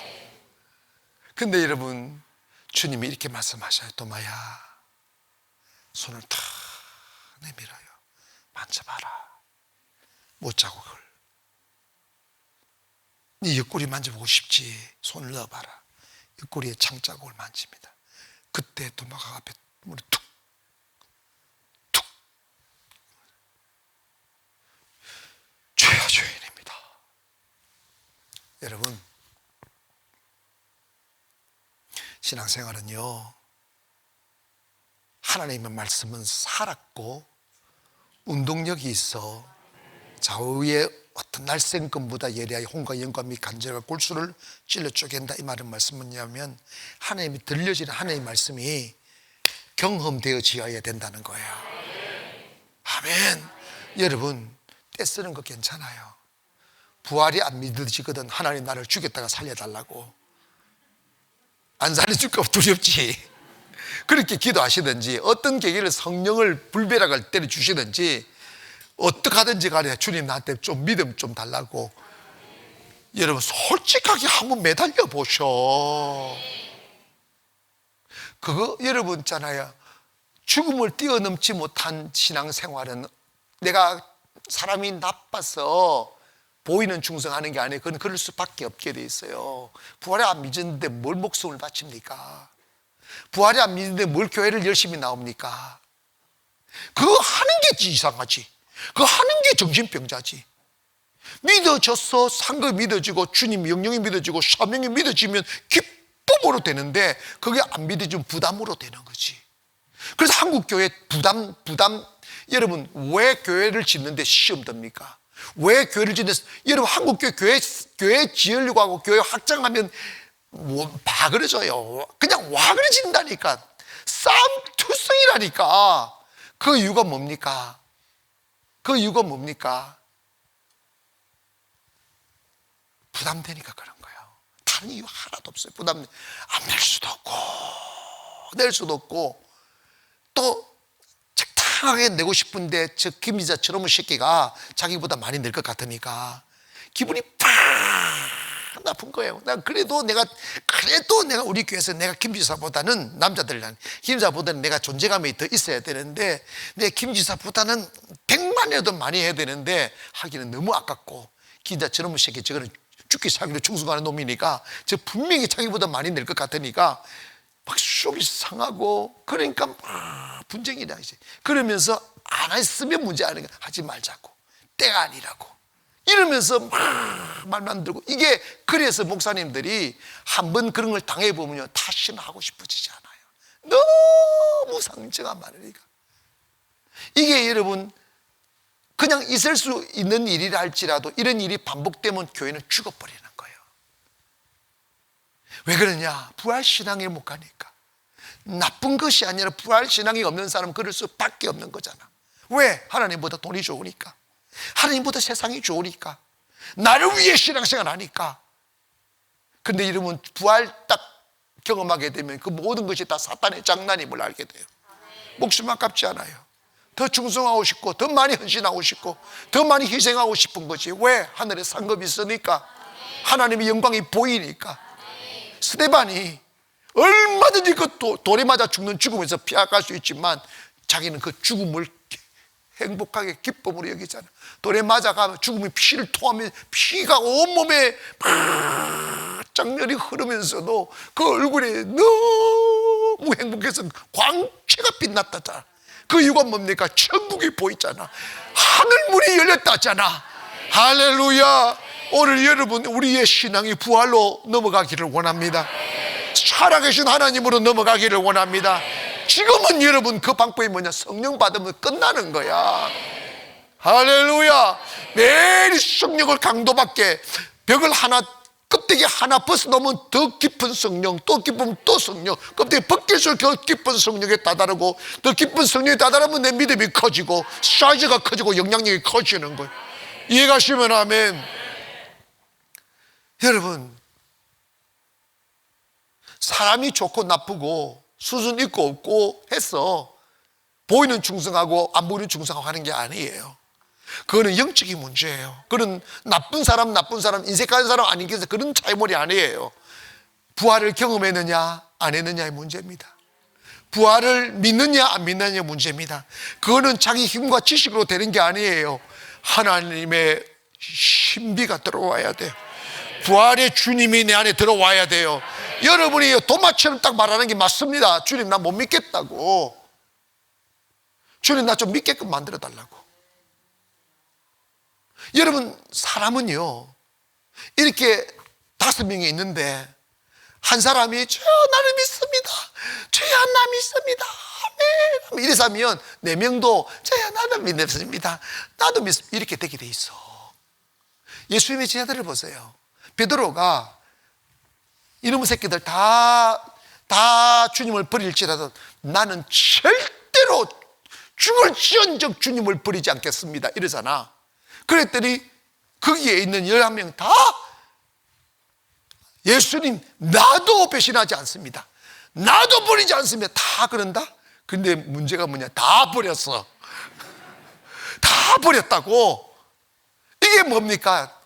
근데 여러분 주님이 이렇게 말씀하셔요. 도마야 손을 탁 내밀어요. 만져봐라. 못자국을. 네 옆구리 만져보고 싶지. 손을 넣어봐라. 옆구리에 창자국을 만집니다. 그때 도마가 앞에 물이 툭 툭. 죄야 죄인입니다. 여러분 신앙생활은요, 하나님의 말씀은 살았고 운동력이 있어 좌우의 어떤 날쌘금보다 예리하게 홍과 영과 및 간절과 골수를 찔러 쪼갠다. 이 말은 뭐냐면 하나님이 들려지는 하나님의 말씀이 경험되어져야 된다는 거예요. 아멘. 여러분 떼 쓰는 거 괜찮아요. 부활이 안 믿어지거든 하나님 나를 죽였다가 살려달라고. 안 살려줄까 두렵지. 그렇게 기도하시든지 어떤 계기를 성령을 불벼락을 때려주시든지 어떻게 하든지 간에 주님 나한테 좀 믿음 좀 달라고. 여러분 솔직하게 한번 매달려 보셔. 그거 여러분 있잖아요. 죽음을 뛰어넘지 못한 신앙생활은 내가 사람이 나빠서 보이는 충성하는 게 아니에요. 그건 그럴 수밖에 없게 돼 있어요. 부활에 안 믿었는데 뭘 목숨을 바칩니까? 부활이 안 믿는데 뭘 교회를 열심히 나옵니까? 그거 하는 게 이상하지. 그거 하는 게 정신병자지. 믿어져서 상급이 믿어지고 주님 명령이 믿어지고 사명이 믿어지면 기쁨으로 되는데, 그게 안 믿어지면 부담으로 되는 거지. 그래서 한국 교회 부담. 여러분, 왜 교회를 짓는데 시험 듭니까? 왜 교회를 짓는데, 여러분 한국 교회 지으려고 하고 교회 확장하면 봐 그러져요. 그냥 와 그러진다니까. 싸움투성이라니까. 그 이유가 뭡니까? 부담되니까 그런 거예요. 다른 이유 하나도 없어요. 부담 안 낼 수도 없고 또 적당하게 내고 싶은데 저 김지사 저놈의 새끼가 자기보다 많이 낼 것 같으니까 기분이 팍 나쁜 거예요. 그래도 내가 우리 교회에서 내가 김지사보다는 김지사보다는 내가 존재감이 더 있어야 되는데, 내 김지사보다는 100만이라도 많이 해야 되는데 하기는 너무 아깝고, 김지사 저놈의 새끼 저거는 죽기 살기로 충성하는 놈이니까 저 분명히 자기보다 많이 낼 것 같으니까 막 속이 상하고, 그러니까 막 분쟁이다 이제. 그러면서 안 했으면 문제 아니니까 하지 말자고, 때가 아니라고 이러면서 막 말 만들고. 이게 그래서 목사님들이 한번 그런 걸 당해보면요 다시는 하고 싶어지지 않아요. 너무 상처가 많으니까. 이게 여러분 그냥 있을 수 있는 일이라 할지라도 이런 일이 반복되면 교회는 죽어버리는 거예요. 왜 그러냐? 부활신앙에 못 가니까. 나쁜 것이 아니라 부활신앙이 없는 사람은 그럴 수밖에 없는 거잖아. 왜? 하나님보다 돈이 좋으니까, 하나님보다 세상이 좋으니까, 나를 위해 신앙생활 하니까. 근데 여러분 부활 딱 경험하게 되면 그 모든 것이 다 사탄의 장난임을 알게 돼요. 목숨 아깝지 않아요. 더 충성하고 싶고, 더 많이 헌신하고 싶고, 더 많이 희생하고 싶은 거지. 왜? 하늘에 상급이 있으니까, 하나님의 영광이 보이니까. 스데반이 얼마든지 그 돌에 맞아 죽는 죽음에서 피해갈 수 있지만 자기는 그 죽음을 행복하게 기쁨으로 여기잖아. 돌에 맞아가면 죽음이 피를 토하면 피가 온몸에 짱렬이 흐르면서도 그 얼굴에 너무 행복해서 광채가 빛났다잖아. 그 이유가 뭡니까? 천국이 보이잖아. 하늘문이 열렸다잖아. 할렐루야. 오늘 여러분 우리의 신앙이 부활로 넘어가기를 원합니다. 살아계신 하나님으로 넘어가기를 원합니다. 지금은 여러분 그 방법이 뭐냐? 성령 받으면 끝나는 거야. 할렐루야. 매일 성령을 강도받게, 벽을 하나, 껍데기 하나 벗어놓으면 더 깊은 성령, 또 깊으면 또 성령, 껍데기 벗길수록 더 깊은 성령에 다다르고, 더 깊은 성령에 다다르면 내 믿음이 커지고 사이즈가 커지고 영향력이 커지는 거예요. 이해가시면 아멘. 여러분, 사람이 좋고 나쁘고 수준 있고 없고 해서 보이는 충성하고 안 보이는 충성하고 하는 게 아니에요. 그거는 영적인 문제예요. 그런 나쁜 사람 인색한 사람 아닌 게 그런 차이머리 아니에요. 부활을 경험했느냐 안 했느냐의 문제입니다. 부활을 믿느냐 안 믿느냐의 문제입니다. 그거는 자기 힘과 지식으로 되는 게 아니에요. 하나님의 신비가 들어와야 돼요. 부활의 주님이 내 안에 들어와야 돼요. 여러분이 도마처럼 딱 말하는 게 맞습니다. 주님 나 못 믿겠다고. 주님 나 좀 믿게끔 만들어 달라고. 여러분 사람은요 이렇게 5명이 있는데 한 사람이 저 나를 믿습니다, 저야 나 믿습니다, 아멘 이래서 하면 4명도 저야 나도 믿습니다, 나도 믿습니다 이렇게 되게 돼 있어. 예수님의 제자들을 보세요. 베드로가 이놈의 새끼들 다 주님을 버릴지라도 나는 절대로 죽을지언정 주님을 버리지 않겠습니다 이러잖아. 그랬더니 거기에 있는 11명 다 예수님 나도 배신하지 않습니다, 나도 버리지 않습니다 다 그런다. 근데 문제가 뭐냐? 다 버렸어. 다 버렸다고. 이게 뭡니까?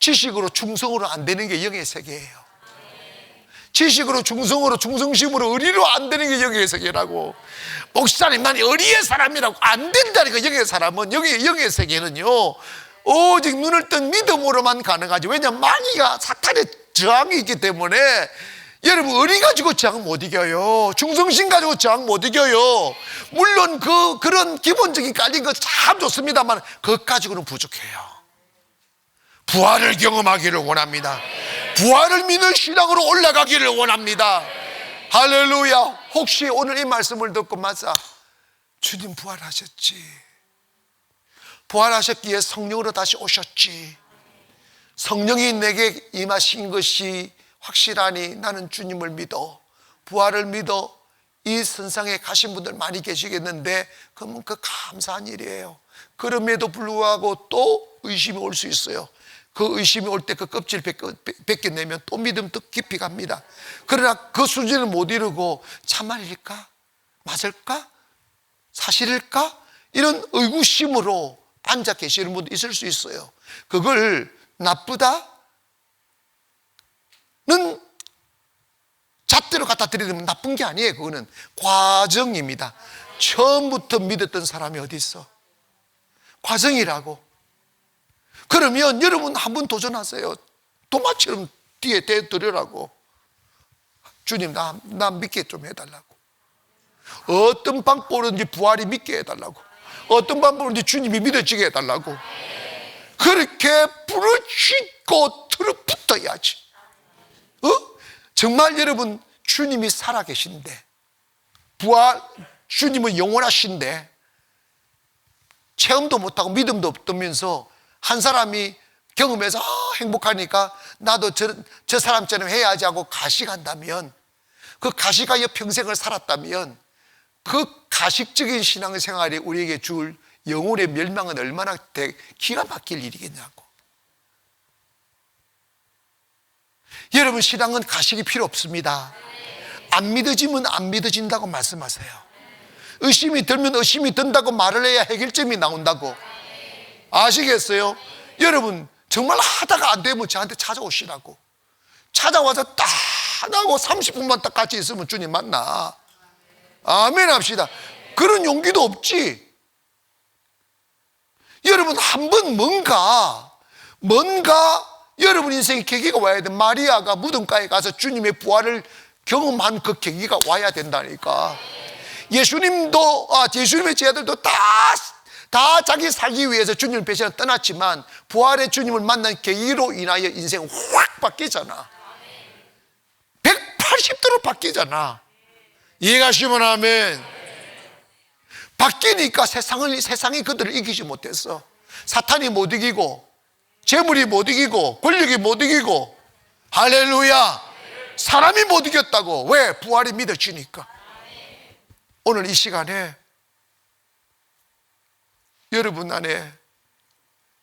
지식으로 충성으로 안 되는 게 영의 세계예요. 지식으로 충성으로 충성심으로 의리로 안 되는 게 영의 세계라고. 목사님 난 의리의 사람이라고. 안 된다니까. 영의 사람은 영의 세계는요 오직 눈을 뜬 믿음으로만 가능하지. 왜냐하면 마귀가 사탄의 저항이 있기 때문에. 여러분 의리 가지고 저항 못 이겨요. 충성심 가지고 저항 못 이겨요. 물론 그런 기본적인 깔린 거 참 좋습니다만 그것 가지고는 부족해요. 부활을 경험하기를 원합니다. 부활을 믿는 신앙으로 올라가기를 원합니다. 할렐루야. 혹시 오늘 이 말씀을 듣고 맞아, 주님 부활하셨지, 부활하셨기에 성령으로 다시 오셨지, 성령이 내게 임하신 것이 확실하니 나는 주님을 믿어, 부활을 믿어, 이 선상에 가신 분들 많이 계시겠는데, 그러면 그 감사한 일이에요. 그럼에도 불구하고 또 의심이 올 수 있어요. 그 의심이 올 때 그 껍질 벗겨내면 또 믿음 더 깊이 갑니다. 그러나 그 수준을 못 이루고 참말일까? 맞을까? 사실일까? 이런 의구심으로 앉아 계시는 분도 있을 수 있어요. 그걸 나쁘다는 잣대로 갖다 드리면 나쁜 게 아니에요. 그거는 과정입니다. 처음부터 믿었던 사람이 어디 있어? 과정이라고. 그러면 여러분 한번 도전하세요. 도마처럼 뒤에 대드리라고. 주님, 나 믿게 좀 해달라고. 어떤 방법으로든지 부활이 믿게 해달라고. 어떤 방법으로든지 주님이 믿어지게 해달라고. 그렇게 부르짖고 들어붙어야지. 정말 여러분, 주님이 살아계신데, 주님은 영원하신데, 체험도 못하고 믿음도 없다면서 한 사람이 경험해서 행복하니까 나도 저 사람처럼 해야지 하고 가식한다면, 그 가식하여 평생을 살았다면 그 가식적인 신앙생활이 우리에게 줄 영혼의 멸망은 얼마나 기가 막힐 일이겠냐고. 여러분, 신앙은 가식이 필요 없습니다. 안 믿어지면 안 믿어진다고 말씀하세요. 의심이 들면 의심이 든다고 말을 해야 해결점이 나온다고. 아시겠어요? 여러분, 정말 하다가 안 되면 저한테 찾아오시라고. 찾아와서 딱 하고 30분만 딱 같이 있으면 주님 만나. 아멘 합시다. 그런 용기도 없지. 여러분, 한번 뭔가 여러분 인생의 계기가 와야 돼. 마리아가 무덤가에 가서 주님의 부활을 경험한 그 계기가 와야 된다니까. 예수님의 제자들도 다 자기 살기 위해서 주님을 배신하고 떠났지만 부활의 주님을 만난 계기로 인하여 인생은 확 바뀌잖아. 180도로 바뀌잖아. 이해가시면 아멘. 바뀌니까 세상이 그들을 이기지 못했어. 사탄이 못 이기고, 재물이 못 이기고, 권력이 못 이기고, 할렐루야, 사람이 못 이겼다고. 왜? 부활이 믿어지니까. 오늘 이 시간에 여러분 안에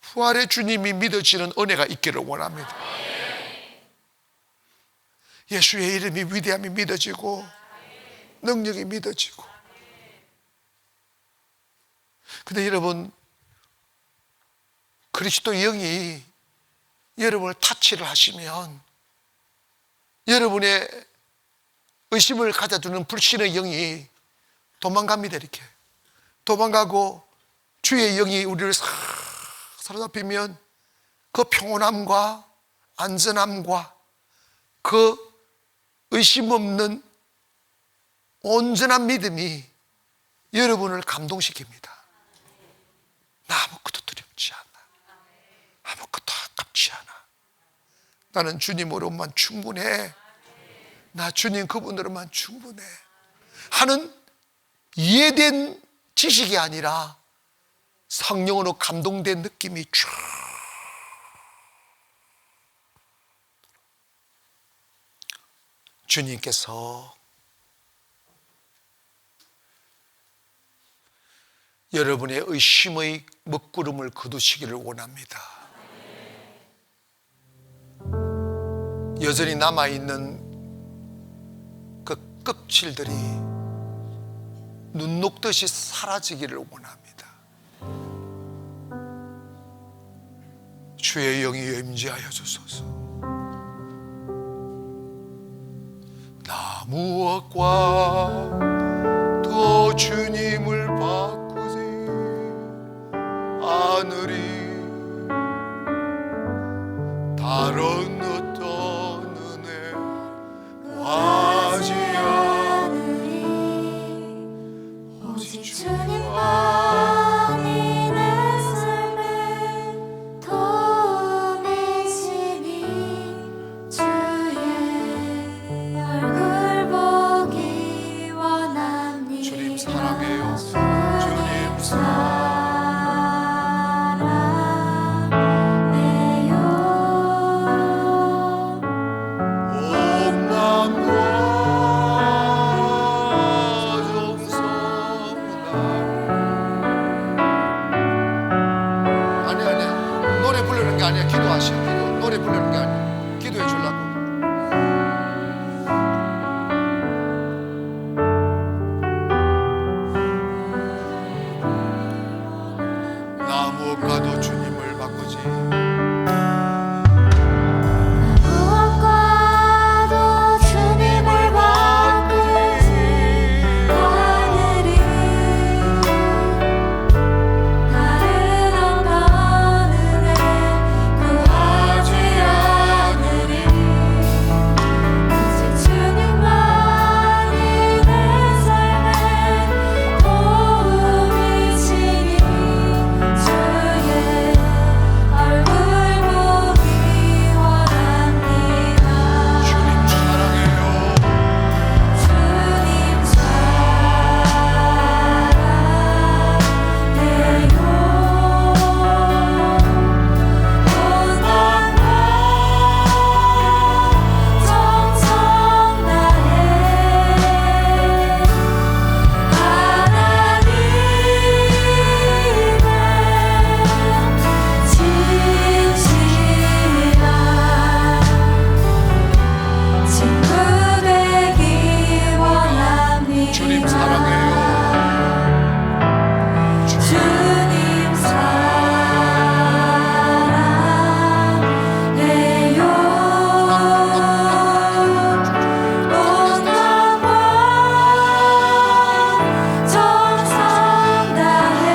부활의 주님이 믿어지는 은혜가 있기를 원합니다. 예수의 이름이 위대함이 믿어지고 능력이 믿어지고. 근데 여러분, 그리스도의 영이 여러분을 타치를 하시면 여러분의 의심을 가져두는 불신의 영이 도망갑니다. 이렇게 도망가고 주의 영이 우리를 싹 사로잡히면 그 평온함과 안전함과 그 의심 없는 온전한 믿음이 여러분을 감동시킵니다. 나 아무것도 두렵지 않아. 아무것도 아깝지 않아. 나는 주님으로만 충분해. 나 주님 그분으로만 충분해 하는 이해된 지식이 아니라 성령으로 감동된 느낌이 쫙. 주님께서 여러분의 의심의 먹구름을 거두시기를 원합니다. 여전히 남아있는 그 껍질들이 눈 녹듯이 사라지기를 원합니다. 주의 영이 임재하여 주소서. 나 무엇과 더 주님을 바꾸지 않으리. 다른 어떤 은혜 구하지 않으리. 오직 주님만이 내 삶의 도움이 기도해 주려고. 나 무엇과도 주님을 바꾸지. 무엇과도 주님을 바꾸지 않으리. 다른 어떤 은혜 구하지 않으리. 오직 주님만이 내 삶의 도움이시니 주의 얼굴 보기 원합니다. 주님 사랑해요. 주님 사랑해요. 온 마음과 정성 다해 하나님의 진실한 친구 되기 원합니다. 주님 사랑해요. 주님 사랑해요. 온 마음과 정성 다해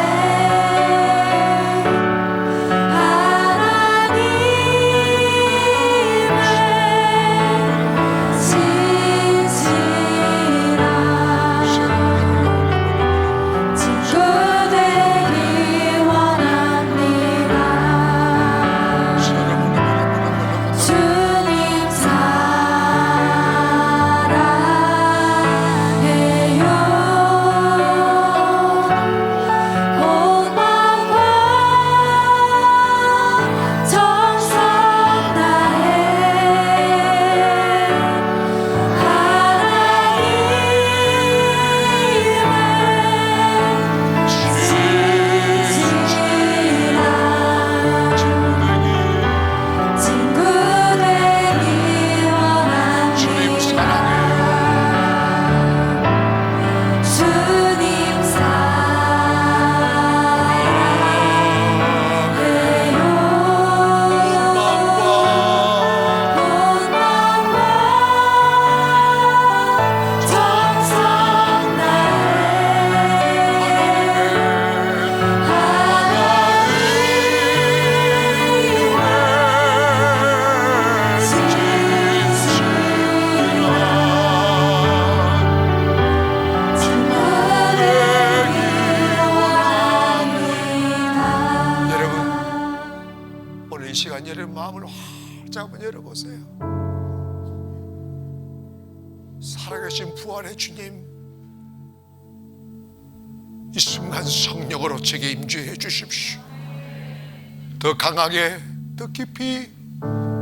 하나님의 진실한 친구 되기 원합니다. 주님 사랑해요. 온 마음과 정성 다해 하나님의 친구 되기 원합니다. 주님 사랑해요. 정성 여러분, 오늘 이 시간 여러분 마음을 활짝 한번 열어보세요. 살아계신 부활의 주님, 이 순간 성령으로 제게 임재해 주십시오. 더 강하게, 더 깊이,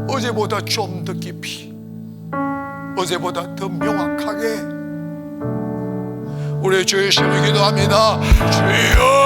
어제보다 좀 더 깊이, 어제보다 더 명확하게 우리 주의 이름으로 기도합니다. 주여